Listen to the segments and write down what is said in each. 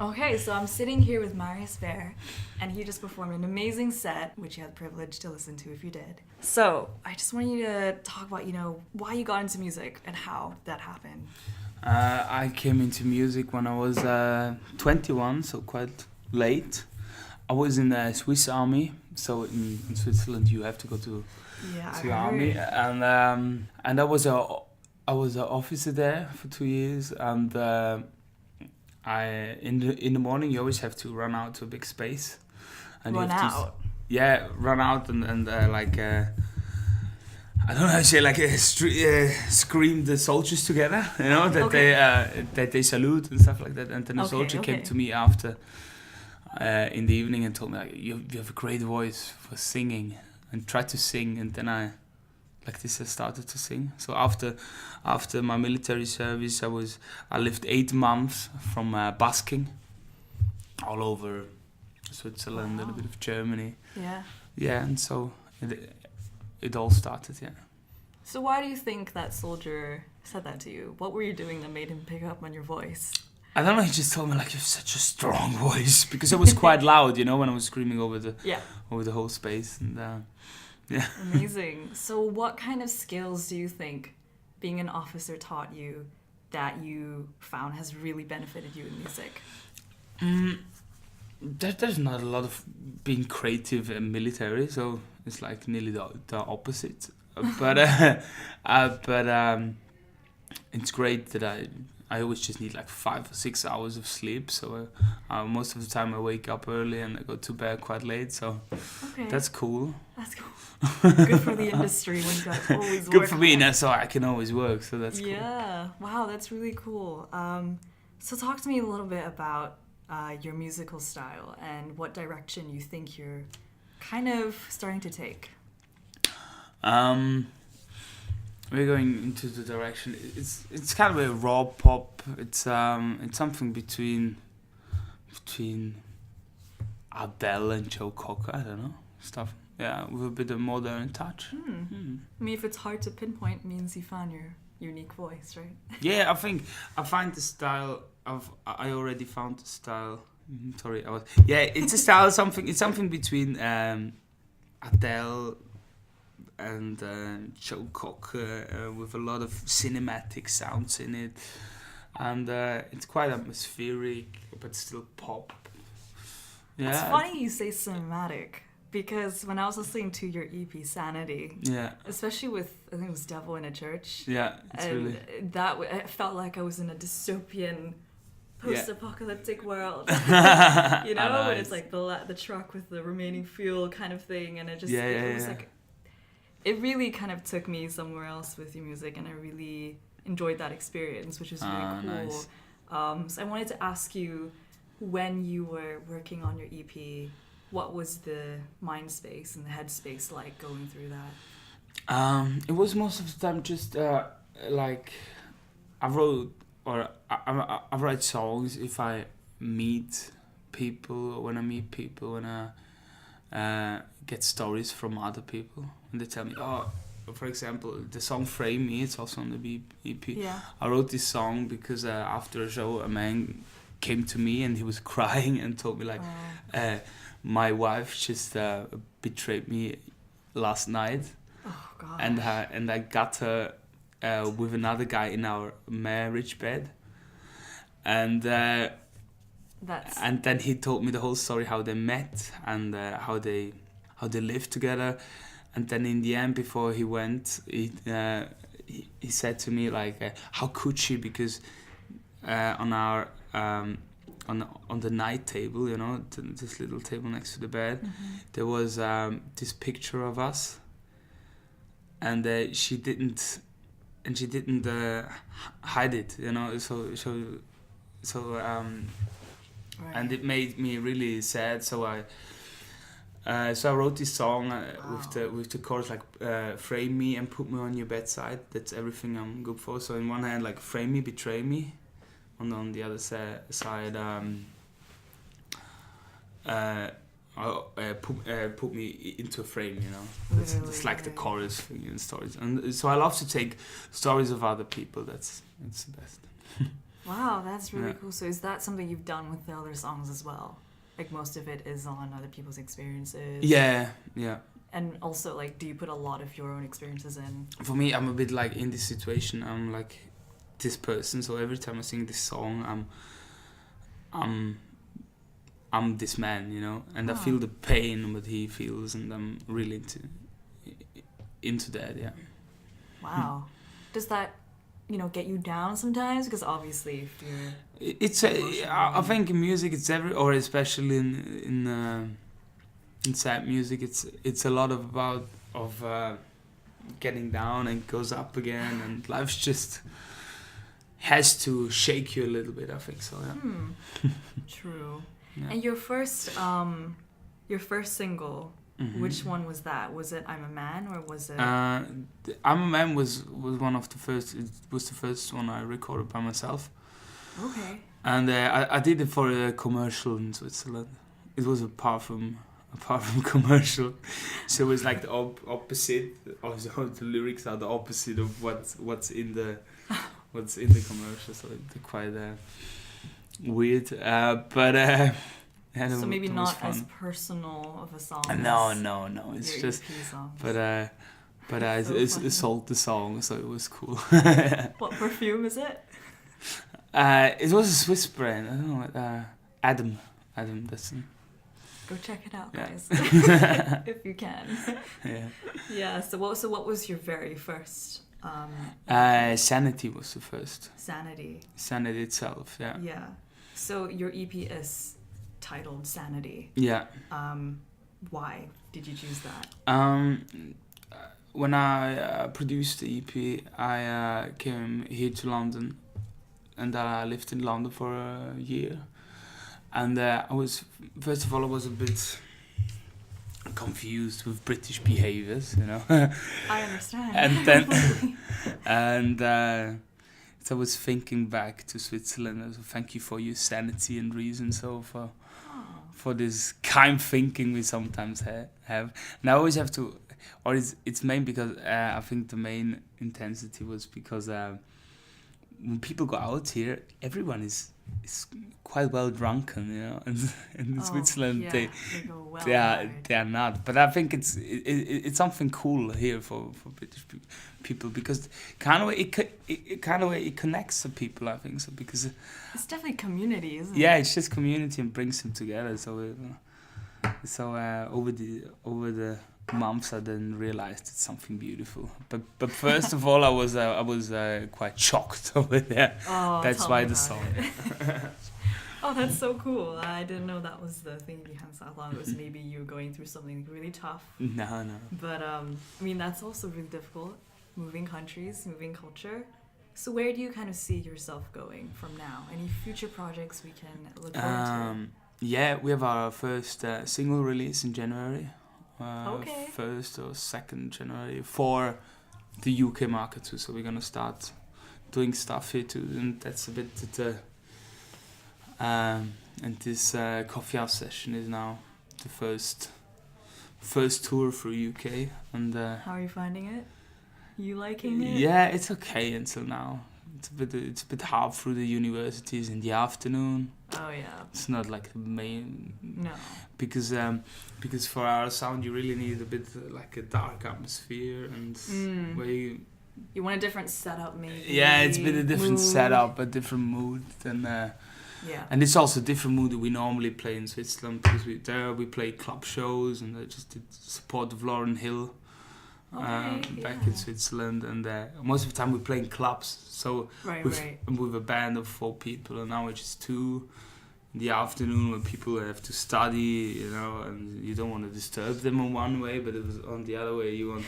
Okay, so I'm sitting here with Marius Bear, and he just performed an amazing set, which you had the privilege to listen to if you did. So I just want you to talk about, why you got into music and how that happened. I came into music when I was 21, so quite late. I was in the Swiss Army, so in Switzerland you have to go to the army, and I was an officer there for 2 years, and I in the morning you always have to run out to a big space, and Run you have out. run out and I don't know how to say, scream the soldiers together, that Okay. they salute and stuff like that. And then a Okay, soldier okay. came to me after in the evening and told me, like, you have a great voice for singing, and tried to sing. And then I started to sing. So after my military service, I lived 8 months from busking all over Switzerland and a bit of Germany. Yeah. Yeah, and so it all started, yeah. So why do you think that soldier said that to you? What were you doing that made him pick up on your voice? I don't know, he just told me, like, you have such a strong voice, because it was quite loud, when I was screaming over the whole space, and yeah. Amazing. So what kind of skills do you think being an officer taught you that you found has really benefited you in music? There's not a lot of being creative and military, so it's like nearly the opposite. But it's great that I always just need like 5 or 6 hours of sleep. So most of the time I wake up early and I go to bed quite late. So that's cool. That's cool. Good for the industry when you guys always work. Good for me now, so I can always work. So that's cool. Yeah. Wow, that's really cool. So talk to me a little bit about your musical style and what direction you think you're kind of starting to take. We're going into the direction. It's kind of a raw pop. It's something between Adele and Joe Cocker. I don't know, stuff. Yeah, with a bit of modern touch. I mean, if it's hard to pinpoint, it means you found your unique voice, right? Yeah, I find the style of. I already found the style. Sorry, it's a style. It's something between Adele and Joe Cocker, with a lot of cinematic sounds in it, and it's quite atmospheric but still pop. Yeah. It's funny you say cinematic, because when I was listening to your EP Sanity, especially with, I think it was Devil in a Church, it felt like I was in a dystopian post-apocalyptic world, Nice. when it's like the truck with the remaining fuel kind of thing, and it was like, it really kind of took me somewhere else with your music, and I really enjoyed that experience, which was really cool. Nice. So I wanted to ask you, when you were working on your EP, what was the mind space and the headspace like going through that? It was most of the time just like I wrote, or I write songs if I meet people, or when I meet people, when I get stories from other people, and they tell me, for example, the song Frame Me, it's also on the EP. Yeah. I wrote this song because after a show a man came to me and he was crying and told me, like, my wife just betrayed me last night. Oh God. And I got her with another guy in our marriage bed, and then he told me the whole story, how they met and how they lived together, and then in the end, before he went, he said to me, like, how could she, because on our on the night table, this little table next to the bed, there was this picture of us, and she didn't hide it, so Right. and it made me really sad. So I wrote this song with the chorus, like, frame me and put me on your bedside. That's everything I'm good for. So in one hand, like, frame me, betray me. On the other side, put me into a frame, It's like the chorus thing in stories. And so I love to take stories of other people. It's the best. Wow, that's really cool. So is that something you've done with the other songs as well? Like most of it is on other people's experiences? Yeah. And also, like, do you put a lot of your own experiences in? For me, I'm a bit like in this situation, I'm like this person, so every time I sing this song, I'm this man, you know, and I feel the pain what he feels, and I'm really into that, yeah. Wow. Does that, get you down sometimes? Because obviously, if you're... I think in music, it's or especially in sad music, it's a lot of getting down and goes up again, and life's just has to shake you a little bit, I think so, yeah. True. Yeah. And your first single, which one was that? Was it I'm a Man, or was it... I'm a Man was one of the first. It was the first one I recorded by myself. Okay. And I did it for a commercial in Switzerland. It was a parfum commercial, so it was like the opposite. Also, the lyrics are the opposite of what's in the commercial. So it's quite weird, but so maybe not as personal of a song. No. It's your just, EP songs. but I sold the song, so it was cool. What perfume is it? It was a Swiss brand. I don't know. Adam. That's. Go check it out, guys, if you can. Yeah. Yeah. So what was your very first? Sanity was the first. Sanity. Sanity itself, yeah. Yeah. So your EP is titled Sanity. Yeah. Why did you choose that? When I produced the EP, I came here to London, and I lived in London for a year. And first of all, I was a bit confused with British behaviours, you know. I understand. And then, so I was thinking back to Switzerland. So thank you for your sanity and reason. So for this kind thinking we sometimes have. And I always have to, or it's main because I think the main intensity was because when people go out here, everyone is quite well drunken, you know. And in Switzerland, yeah, they are not. But I think it's something cool here for British people, because it connects the people, I think so, because it's definitely community, isn't it? Yeah, it's just community and brings them together. So over the months, I then realized it's something beautiful. But first of all, I was quite shocked over there. Oh, that's why the song. Oh, that's so cool. I didn't know that was the thing behind it. I thought it was maybe you going through something really tough. No. But I mean, that's also really difficult. Moving countries, moving culture. So where do you kind of see yourself going from now? Any future projects we can look forward to? Yeah, we have our first single release in January. Okay. 1st or 2nd January for the UK market too. So we're gonna start doing stuff here too, and that's a bit and this coffee house session is now the first tour for UK. And how are you finding it? You liking it? Yeah, it's okay until now. It's a bit hard through the universities in the afternoon. Oh yeah. It's not like the main. No. Because for our sound you really need a bit like a dark atmosphere, and where you want a different setup maybe. Yeah, it's a bit a different mood. setup, a different mood than. Yeah. And it's also a different mood that we normally play in Switzerland, because we play club shows, and I just did support of Lauryn Hill. Back in Switzerland, and most of the time we play in clubs, so with a band of 4 people, and now it's just 2 in the afternoon when people have to study, you know, and you don't want to disturb them in one way, but it was on the other way you want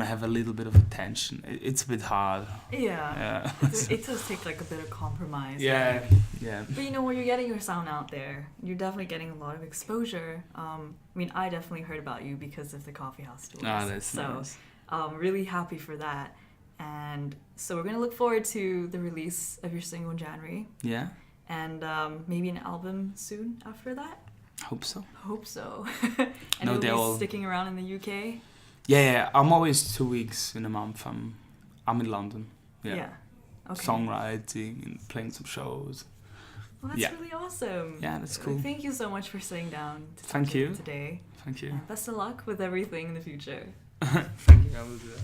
to have a little bit of attention. It's a bit hard. Yeah. It does take like a bit of compromise. Yeah. But when you're getting your sound out there, you're definitely getting a lot of exposure. I mean, I definitely heard about you because of the coffee house tours. That's nice. Really happy for that. And so we're going to look forward to the release of your single in January. Yeah. And maybe an album soon after that. Hope so. And you'll be sticking around in the UK? Yeah. I'm always 2 weeks in a month. I'm in London. Yeah. songwriting and playing some shows. Well, that's really awesome. Yeah, that's cool. Thank you so much for sitting down to Thank you today. Thank you. Best of luck with everything in the future. Thank you. I will do that.